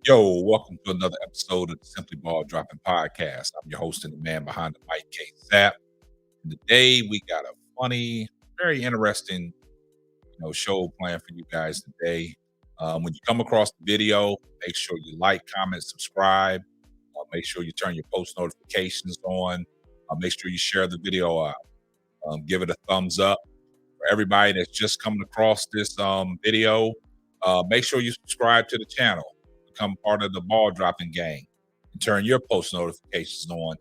Yo, welcome to another episode of the Simply Ball Dropping Podcast. I'm your host and the man behind the mic, Kate Sapp. And today we got a funny, very interesting, show planned for you guys today. When you come across the video, make sure you like, comment, subscribe. Make sure you turn your post notifications on. Make sure you share the video out. Give it a thumbs up. For everybody that's just coming across this video, make sure you subscribe to the channel. Become part of the ball dropping gang and turn your post notifications on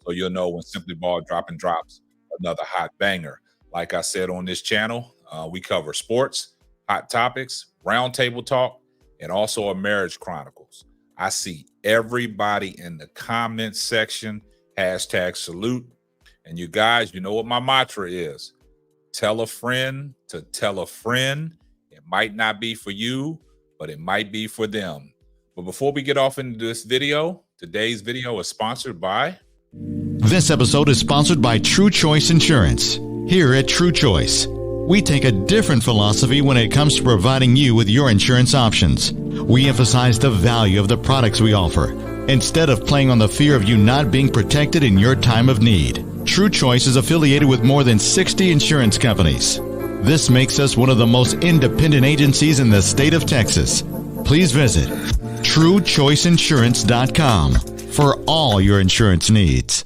so you'll know when Simply Ball Dropping drops another hot banger. Like I said on this channel, we cover sports, hot topics, roundtable talk, and also a marriage chronicles. I see everybody in the comment section, #salute. And you guys, you know what my mantra is. Tell a friend to tell a friend. It might not be for you, but it might be for them. But before we get off into this video, today's video is sponsored by... This episode is sponsored by True Choice Insurance. Here at True Choice, we take a different philosophy when it comes to providing you with your insurance options. We emphasize the value of the products we offer, instead of playing on the fear of you not being protected in your time of need. True Choice is affiliated with more than 60 insurance companies. This makes us one of the most independent agencies in the state of Texas. Please visit TrueChoiceInsurance.com for all your insurance needs.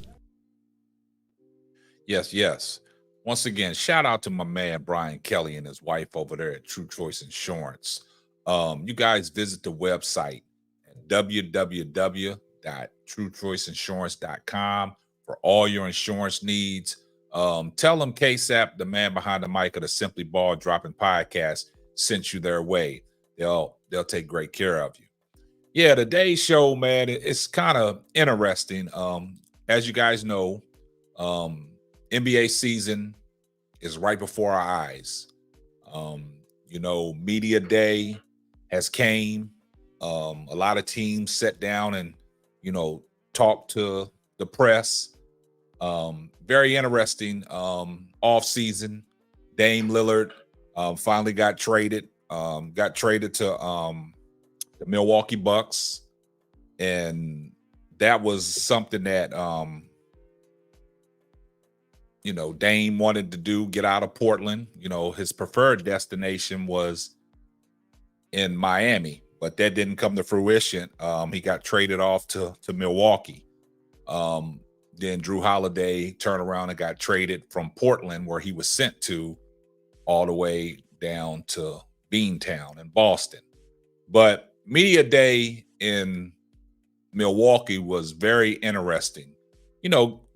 Yes. Once again, shout out to my man Brian Kelly and his wife over there at True Choice Insurance. You guys visit the website at www.truechoiceinsurance.com for all your insurance needs. Tell them KSAP, the man behind the mic of the Simply Ball Dropping Podcast, sent you their way. They'll take great care of you. Yeah, today's show, man, it's kind of interesting. As you guys know, NBA season is right before our eyes. Media day has came. A lot of teams sat down and, talked to the press. Very interesting off season. Dame Lillard finally got traded. Got traded to the Milwaukee Bucks, and that was something that Dame wanted to do, get out of Portland. His preferred destination was in Miami, but that didn't come to fruition. He got traded off to Milwaukee. Then Drew Holiday turned around and got traded from Portland, where he was sent to, all the way down to Beantown in Boston. But media day in Milwaukee was very interesting.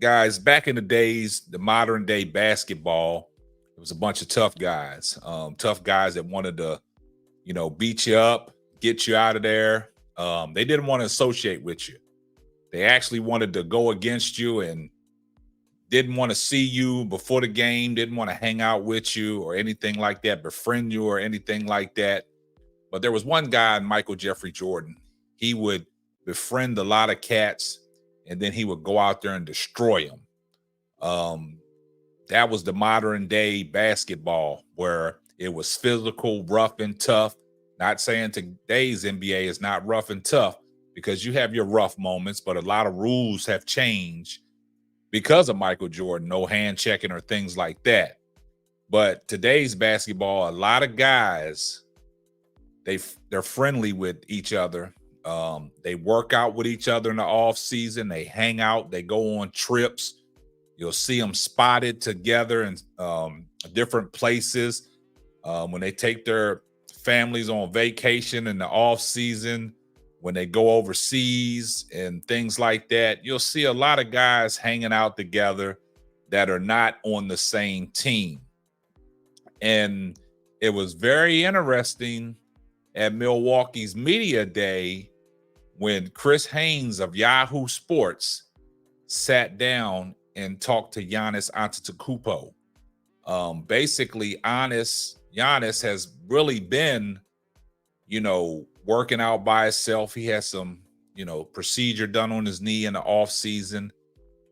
Guys, back in the days, the modern day basketball, it was a bunch of tough guys that wanted to, beat you up, get you out of there. They didn't want to associate with you. They actually wanted to go against you and didn't want to see you before the game, didn't want to hang out with you or anything like that, befriend you or anything like that. But there was one guy, Michael Jeffrey Jordan. He would befriend a lot of cats, and then he would go out there and destroy them. That was the modern day basketball, where it was physical, rough and tough. Not saying today's NBA is not rough and tough, because you have your rough moments, but a lot of rules have changed because of Michael Jordan, no hand checking or things like that. But today's basketball, a lot of guys, they're friendly with each other. They work out with each other in the off season. They hang out. They go on trips. You'll see them spotted together in different places. When they take their families on vacation in the off season, when they go overseas and things like that, you'll see a lot of guys hanging out together that are not on the same team. And it was very interesting at Milwaukee's media day when Chris Haynes of Yahoo Sports sat down and talked to Giannis Antetokounmpo. Basically, Giannis has really been, working out by himself. He has some, procedure done on his knee in the off season.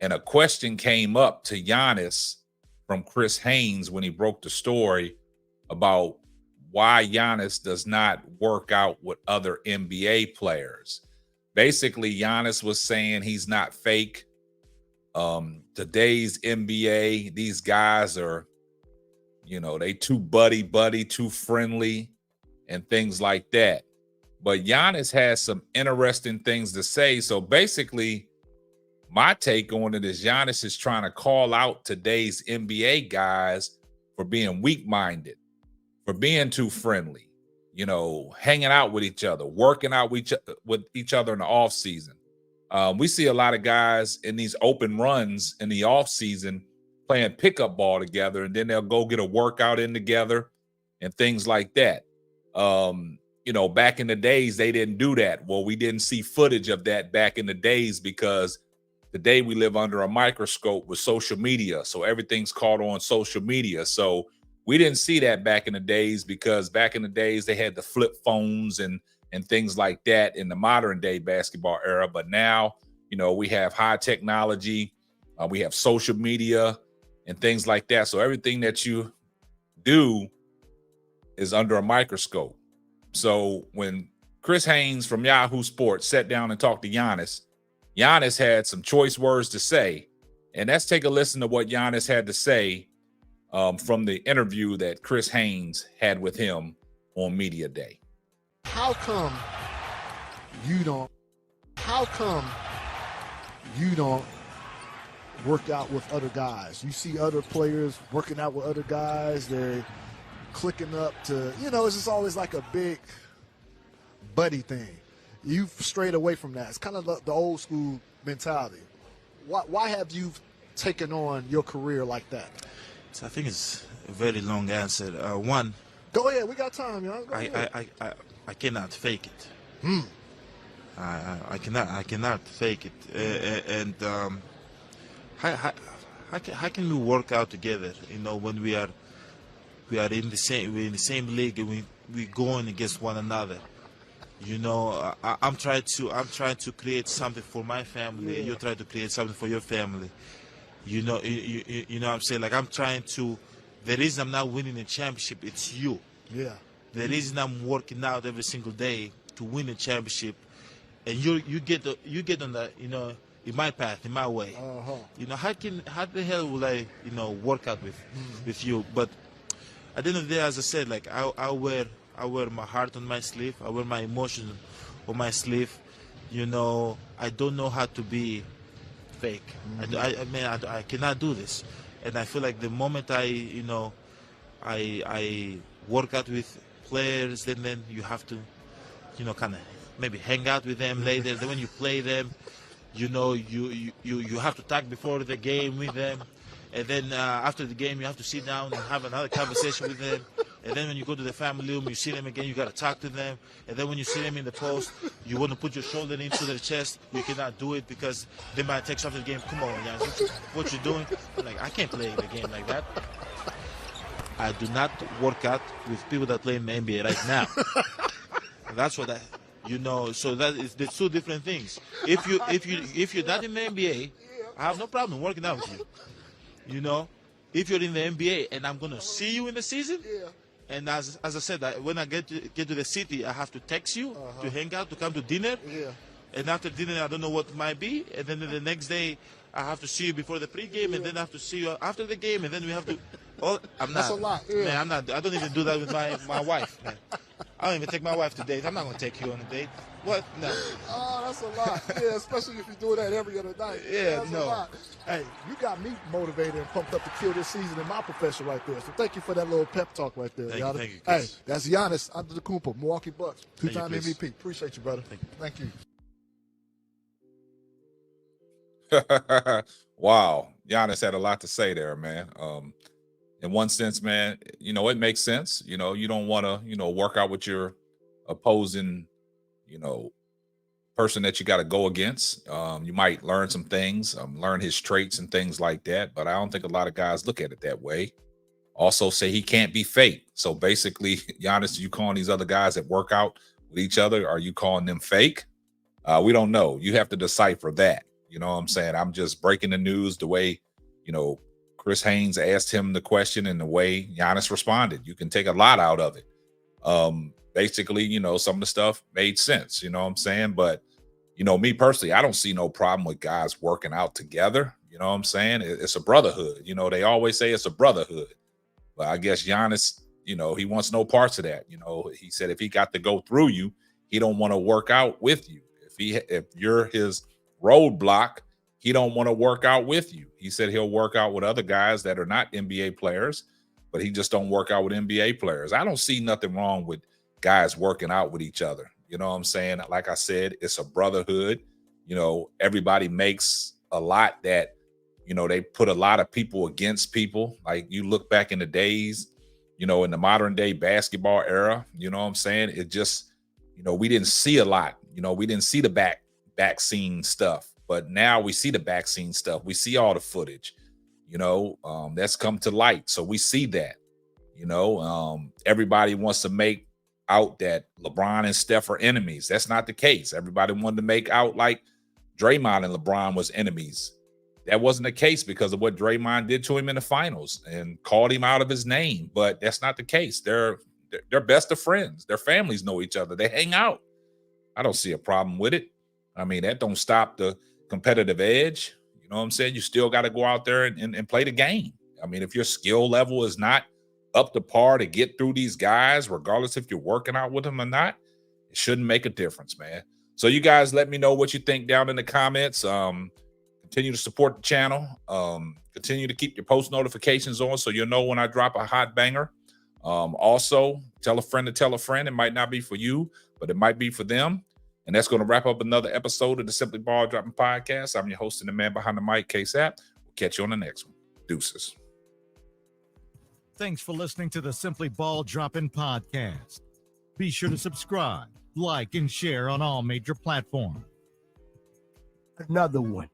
And a question came up to Giannis from Chris Haynes when he broke the story about why Giannis does not work out with other NBA players. Basically, Giannis was saying he's not fake. Today's NBA, these guys are, they too buddy, too friendly, and things like that. But Giannis has some interesting things to say. So basically, my take on it is Giannis is trying to call out today's NBA guys for being weak-minded, for being too friendly, hanging out with each other, working out with each other in the off season. We see a lot of guys in these open runs in the off season playing pickup ball together, and then they'll go get a workout in together and things like that. Back in the days, they didn't do that. Well, we didn't see footage of that back in the days because today we live under a microscope with social media. So everything's caught on social media. So we didn't see that back in the days because back in the days they had the flip phones and things like that in the modern day basketball era. But now, we have high technology, we have social media and things like that. So everything that you do is under a microscope. So when Chris Haynes from Yahoo Sports sat down and talked to Giannis, Giannis had some choice words to say. And let's take a listen to what Giannis had to say from the interview that Chris Haynes had with him on Media Day. How come you don't work out with other guys? You see other players working out with other guys, they're clicking up to, it's just always like a big buddy thing. You've strayed away from that. It's kind of the old school mentality. Why have you taken on your career like that? So I think it's a very long answer. One, go ahead. We got time, y'all. I cannot fake it. I cannot fake it. And how can we work out together? When we are in the same league and we going against one another. I'm trying to create something for my family. Yeah. You try to create something for your family. You know what I'm saying? Like, I'm trying to. The reason I'm not winning a championship, it's you. Yeah. The reason I'm working out every single day to win a championship, and you get on the in my path, in my way. How the hell will I work out with you? But at the end of the day, as I said, like I wear my heart on my sleeve. I wear my emotions on my sleeve. I don't know how to be fake. I cannot do this. And I feel like the moment I work out with players, then you have to, kind of maybe hang out with them later. Then when you play them, you have to talk before the game with them. And then after the game, you have to sit down and have another conversation with them. And then when you go to the family room, you see them again, you got to talk to them. And then when you see them in the post, you want to put your shoulder into their chest. You cannot do it because they might text after the game, come on, Giannis, what you doing? I'm like, I can't play the game like that. I do not work out with people that play in the NBA right now. That's what so that is the two different things. If you're not in the NBA, I have no problem working out with you. If you're in the NBA and I'm gonna see you in the season, and as I said, when I get to the city, I have to text you to hang out, to come to dinner. And after dinner, I don't know what it might be. And then the next day, I have to see you before the pregame, and then I have to see you after the game, and then we have to. That's a lot. Man, I'm not. I don't even do that with my wife. Man. I don't even take my wife to date. I'm not gonna take you on a date. What? No. Oh, that's a lot. Yeah, especially if you're doing that every other night. That's a lot. Hey, you got me motivated and pumped up to kill this season in my profession right there. So thank you for that little pep talk right there. Thank you, hey, that's Giannis Antetokounmpo, Milwaukee Bucks, two-time MVP. Appreciate you, brother. Thank you. Wow. Giannis had a lot to say there, man. In one sense, man, it makes sense. You don't want to, work out with your opposing, person that you got to go against. You might learn some things, learn his traits and things like that. But I don't think a lot of guys look at it that way. Also say he can't be fake. So basically, Giannis, you calling these other guys that work out with each other, are you calling them fake? We don't know. You have to decipher that. You know what I'm saying? I'm just breaking the news the way, Chris Haynes asked him the question and the way Giannis responded. You can take a lot out of it. Basically, some of the stuff made sense, you know what I'm saying? But, me personally, I don't see no problem with guys working out together. You know what I'm saying? It's a brotherhood. They always say it's a brotherhood. But I guess Giannis, he wants no parts of that. He said if he got to go through you, he don't want to work out with you. If you're his roadblock, he don't want to work out with you. He said he'll work out with other guys that are not NBA players, but he just don't work out with NBA players. I don't see nothing wrong with guys working out with each other. You know what I'm saying? Like I said, it's a brotherhood. Everybody makes a lot that, they put a lot of people against people. Like you look back in the days, in the modern day basketball era, you know what I'm saying? It just, we didn't see a lot. We didn't see the back scene stuff, but now we see the back scene stuff. We see all the footage, that's come to light. So we see that, everybody wants to make out that LeBron and Steph are enemies. That's not the case. Everybody wanted to make out like Draymond and LeBron was enemies. That wasn't the case because of what Draymond did to him in the finals and called him out of his name. But that's not the case. They're best of friends. Their families know each other. They hang out. I don't see a problem with it. I mean, that don't stop the competitive edge. You know what I'm saying? You still got to go out there and play the game. I mean, if your skill level is not up to par to get through these guys, regardless if you're working out with them or not, it shouldn't make a difference, man. So you guys let me know what you think down in the comments. Continue to support the channel. Continue to keep your post notifications on so you'll know when I drop a hot banger. Also, tell a friend to tell a friend. It might not be for you, but it might be for them. And that's going to wrap up another episode of the Simply Ball Dropping Podcast. I'm your host and the man behind the mic, KSAP. We'll catch you on the next one. Deuces. Thanks for listening to the Simply Ball Dropping Podcast. Be sure to subscribe, like, and share on all major platforms. Another one.